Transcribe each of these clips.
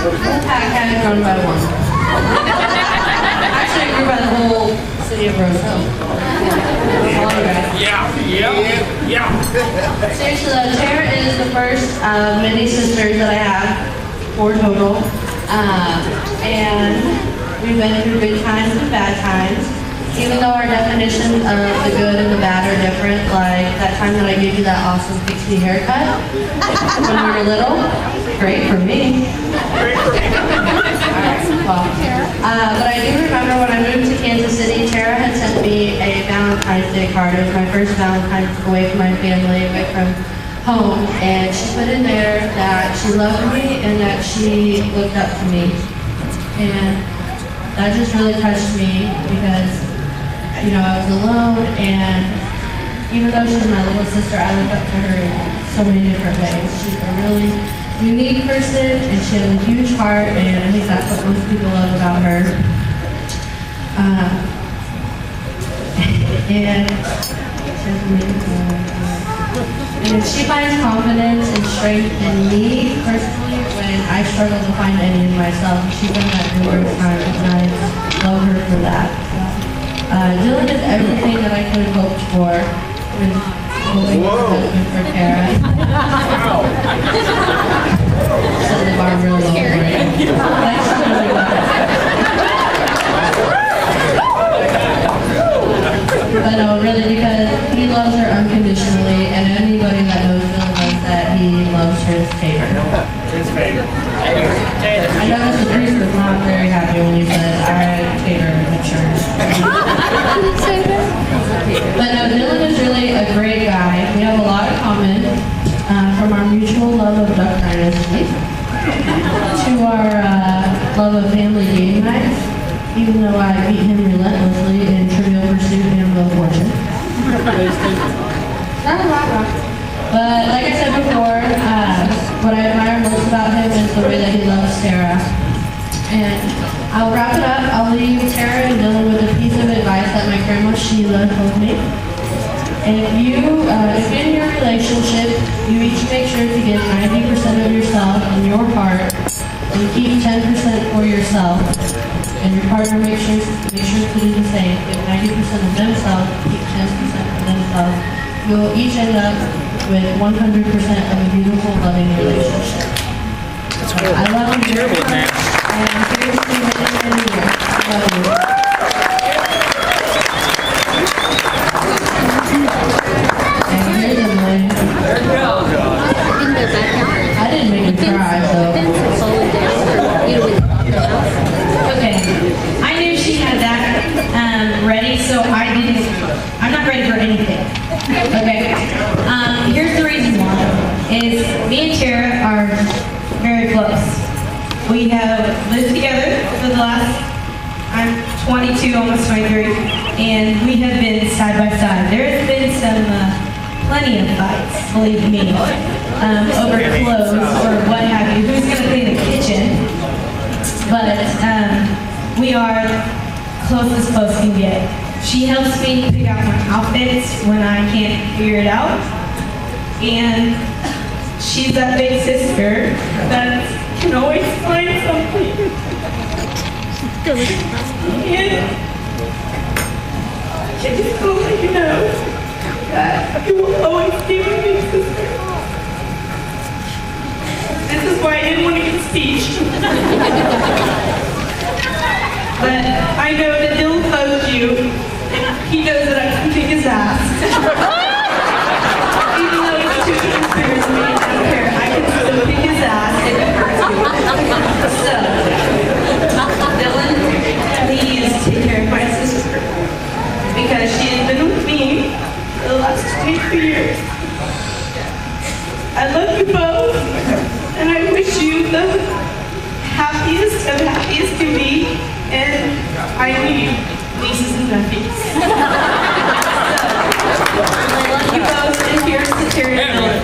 Had grown by one. Actually, it grew by the whole city of Rose Hill. Yeah. Seriously though, Tara is the first of many sisters that I have, 4 total. And we've been through good times and bad times. Even though our definitions of the good and the bad are different, like that time that I gave you that awesome pixie haircut when we were little, great for me. But I do remember when I moved to Kansas City, Tara had sent me a Valentine's Day card. It was my first Valentine's away from my family, away from home, and she put in there that she loved me and that she looked up to me. And that just really touched me because, you know, I was alone, and even though she's my little sister, I look up to her in so many different ways. She's a really unique person, and she has a huge heart, and I think that's what most people love about her. And she finds confidence and strength in me personally when I struggle to find any in myself. She's done that numerous times, and I love her for that. Dillan is everything that I could have hoped for with hoping for a husband for Tara. Set the bar real low for you. But no, really, because he loves her unconditionally, and anybody that knows Dillan knows that he loves his favorite. His favorite. I know Mrs. Reese was not very happy when you said I favor him in church. But no, Dillan is really a great guy. We have a lot in common, from our mutual love of Duck Dynasty to our love of family game nights, even though I beat him relentlessly in Trivial Pursuit and Wheel of Fortune. But like I said before, what I admire most about him is the way that he loves Tara. And I'll wrap it up. I'll leave Tara and Dillan with a piece of advice that my grandma Sheila told me. And if in your relationship, you each make sure to give 90% of yourself and your heart, and keep 10% for yourself, and your partner make sure to do the same. Give 90% of themselves, keep 10% for themselves. You'll each end up with 100% of a beautiful, loving relationship. I love you very much, and I'm here to see many years. I love you. And here's Emily. I didn't make her cry, so. Okay, I knew she had that ready, so I'm not ready for anything. Okay, here's the reason why, is me and Tara are very close. We have lived together for the last, I'm 22, almost 23, and we have been side by side. There has been plenty of fights, believe me, over clothes or what have you. Who's going to clean the kitchen? But we are close as close can get. She helps me pick out my outfits when I can't figure it out. And she's that big sister that can always find something. And I just want to let you know that you will always be my big sister. This is why I didn't want to give a speech. But I know that Dillan loves you, and he knows that I can kick his ass. Even though he's too inexperienced me, I don't care. I can still kick his ass if it hurts me. So, Dillan, please take care of my sister, because she has been with me for the last 22 years. I love you both, and I wish you the happiest of happiest can be, and I need nieces and nephews. So, I love you both, and here's to Terry and Dillan.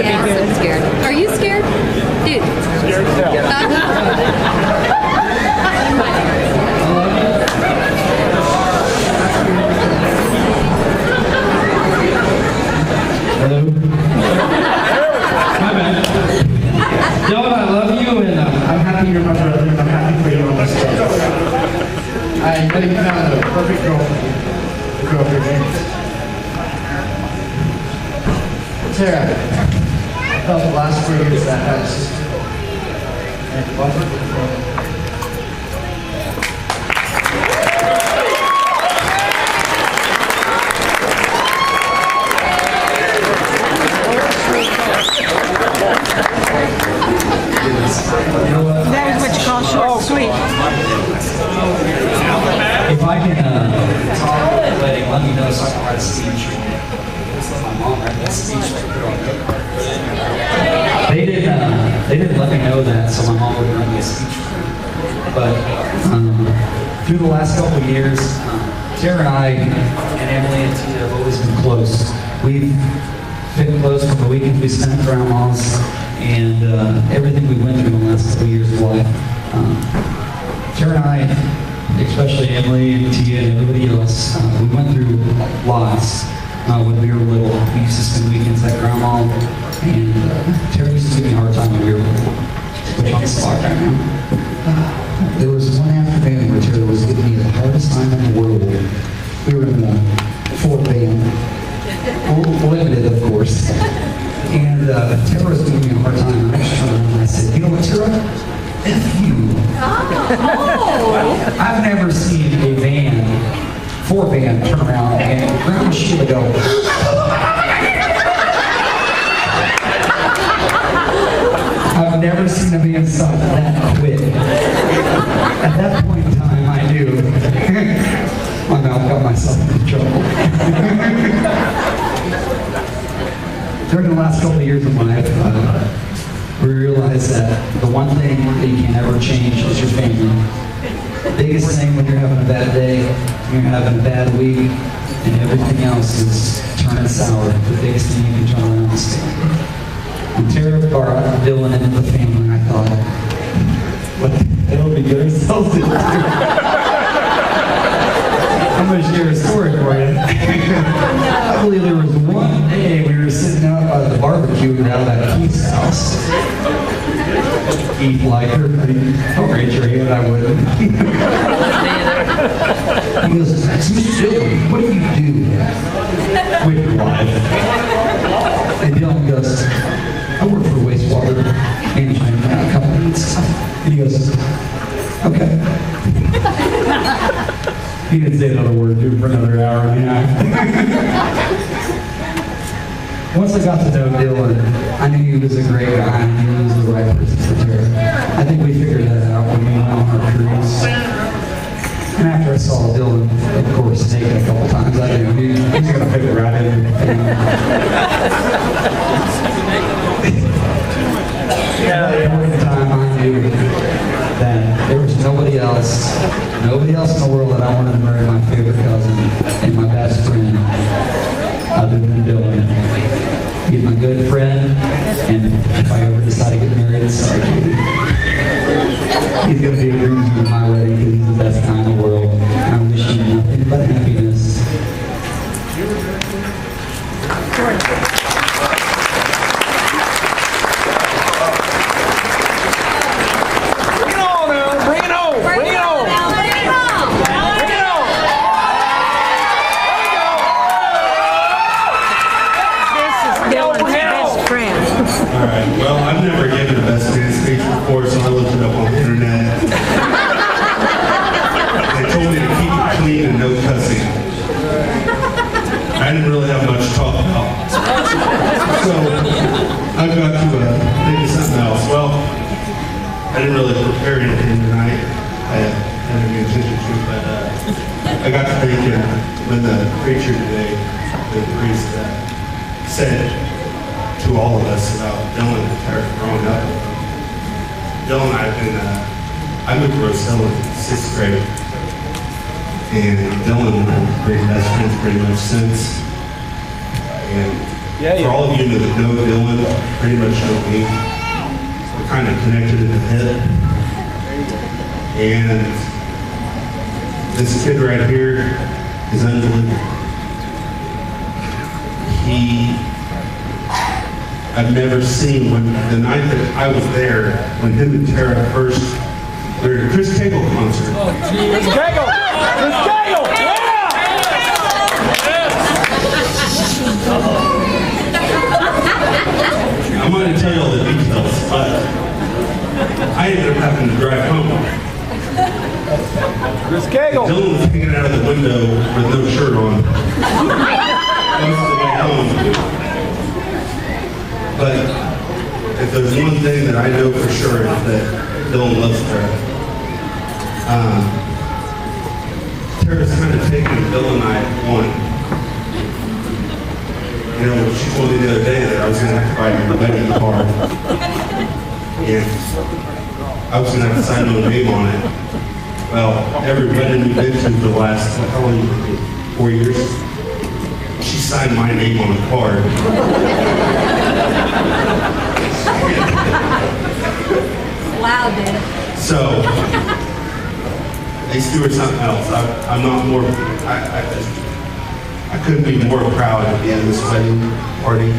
Yeah, I'm scared. Are you scared? Dude. Hello? My bad. Dylan, I love you, and I'm happy you're my brother, and I'm happy for you on this stuff. I know you found a perfect girl for you. The girl of your dreams. Tara, I felt the last 4 years that had a sister. And wonderful. That is what you call short and sweet. If I can let me know so I can write a speech. My mom wrote that speech. They didn't let me know that, so my mom would write me a speech. But through the last couple of years, Tara and I and Emily and Tia have always been close. We've been close from the weekends we spent at grandma's and everything we went through in the last couple of years of life. Tara and I, especially Emily and Tia and everybody else, we went through lots when we were little. We used to spend weekends at grandma, and Tara used to give me a hard time when we were little. Which on the spot right now. There was one afternoon where Tara was giving me the hardest time in the world. We were in the Ford band, limited of course. And Tara was giving me a hard time, and I just turned around and I said, you know what, Tara? F you. I've never seen a van, Ford van, turn around and Grandma Sheila go, I've never seen a man stop that quick. At that point in time, I knew my mouth got myself into trouble. During the last couple of years of life, we realized that the one thing that you can never change is your family. The biggest thing when you're having a bad day, when you're having a bad week, and everything else is turning sour, the biggest thing you can turn around is family. When Tara brought Dylan into the family, I thought, what the hell did we get ourselves into? I'm going to share a story for you. I believe there was one day we were sitting out by the barbecue around that Keith's house. Keith liked her. Don't raise your hand, I wouldn't. He goes, Mr. Dylan, what do you do with your wife? And Dylan goes, I work for wastewater management companies. And he goes, okay. He didn't say another word, dude, for another hour and a half. Once I got to know Dylan, I knew he was a great guy. I knew he was the right person for Tara. I think we figured that out when we went on our cruise. And after I saw Dylan, of course, naked a couple times, I knew he's going to fit it right in. At that point in time, I knew that there was nobody else in the world that I wanted to marry my favorite cousin and my best friend other than Dylan. He's my good friend, and if I ever decide to get married, sorry, Katie. He's going to be a groomsman at my wedding because he's the best guy in the world. And I wish him nothing but happiness. Alright, well, I've never given a best man speech before, so I looked it up on the internet. They told me to keep it clean and no cussing. I didn't really have much to talk about. So, I've got to think of something else. Well, I didn't really prepare anything tonight. I had any intention to, but I got to thinking when the preacher today, the priest, said to all of us about Dylan and Tara growing up. Dylan and I moved to Rose Hill in 6th grade. And Dylan and I have been best friends pretty much since. And For all of you that know Dylan, pretty much know me, we're kind of connected in the head. And this kid right here is unbelievable. I've never seen the night that I was there, when him and Tara first, we were at a Chris Cagle concert. Chris Cagle! Chris Cagle! I'm going to tell you all the details, but I ended up having to drive home. Chris Cagle! Dylan was hanging out of the window with no shirt on. Most of the way home. But if there's one thing that I know for sure, it's that Dylan loves Tara. Tara's kind of taken Bill and I one. You know, she told me the other day that I was going to have to buy her a wedding card. And I was going to have to sign my name on it. Well, every wedding we've been to for the last, how long, 4 years? She signed my name on the card. Wow, dude. So, they do her something else. I'm not more, I couldn't be more proud to be in this wedding party.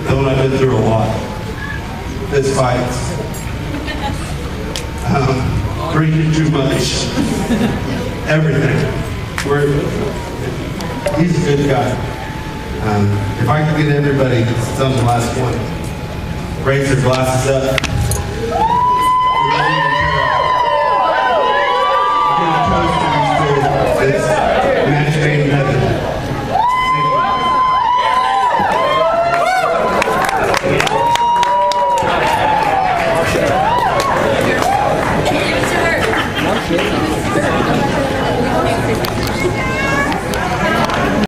Bill and I've been through a lot. Fist fights. Drinking too much. Everything. He's a good guy. If I could get everybody, it's on the last one, raise their glasses up.